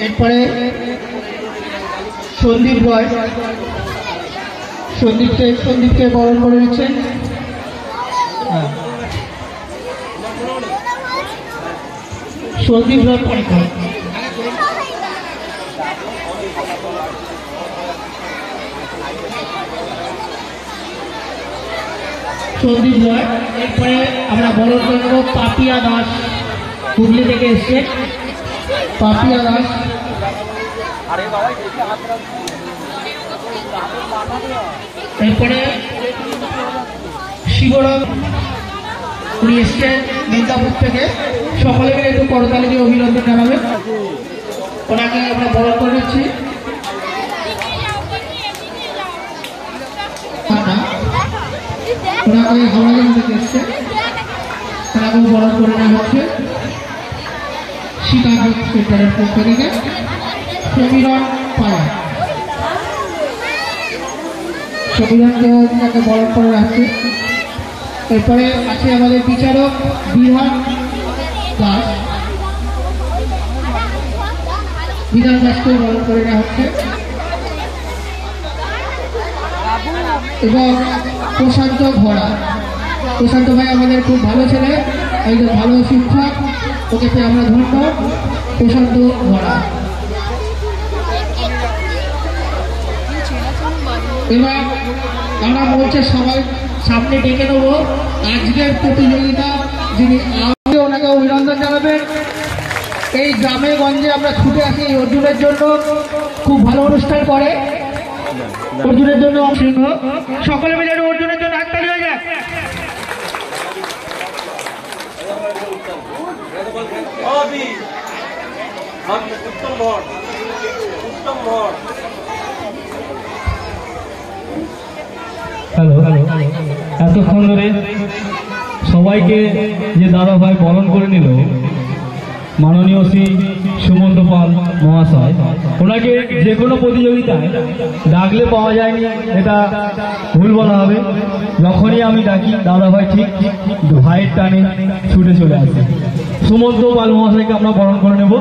এরপরে সন্দীপ রয়, সন্দীপকে বরণ করে নিচ্ছেন। সন্দীপ রয় পরীক্ষা সন্দীপ রয়। এরপরে আমরা বরণ করে নেব পাপিয়া দাস, হুগলি থেকে এসছে পাপিয়া দাস। এরপরে শিবরাম, উনি এসছেন মির্জাপুর থেকে। সকলে মিলে একটু করতালি দিয়ে অভিনন্দন জানাবেন। ওনাকে আমরা বরণ করে নিচ্ছি। ওনাকে হাওড়া থেকে এসছে, ওনাকে বরণ করে নেওয়া হচ্ছে শিকাগো সেন্টারের পক্ষ থেকে। সমীরণ পায়া, সমীরণকে তাকে বরণ করে রাখছে। এরপরে আছে আমাদের বিচারক বিধান দাস, বিধান দাসকে বরণ করে নেওয়া হচ্ছে। এবং প্রশান্ত ঘোড়া, প্রশান্ত ভাই আমাদের খুব ভালো ছেলে, একজন ভালো শিক্ষক, ওকে পেয়ে আমরা ধন্য। প্রশান্ত ঘোড়া। এবার আমরা বলছে সবাই সামনে ডেকে নেবো আজকের প্রতিযোগিতা যিনি, ওনাকে অভিনন্দন জানাবেন। এই গ্রামে গঞ্জে আমরা ছুটে আসি অর্জুনের জন্য, খুব ভালো অনুষ্ঠান করে অর্জুনের জন্য। সিংহ সকলে মিলে অর্জুনের জন্য হাততালি হয়ে যায়। হ্যালো, এতক্ষণ ধরে সবাইকে যে দাদা ভাই বরণ করে নিল মাননীয় শ্রী সুমন্ত পাল মহাশয়, ওনাকে যে কোনো প্রতিযোগিতায় ডাকলে পাওয়া যায়নি, এটা ভুল বলা হবে। যখনই আমি ডাকি দাদা ভাই ঠিক ভাইয়ের টানে ছুটে চলে আসে। সুমন্ত পাল মহাশয়কে আমরা বরণ করে নেব।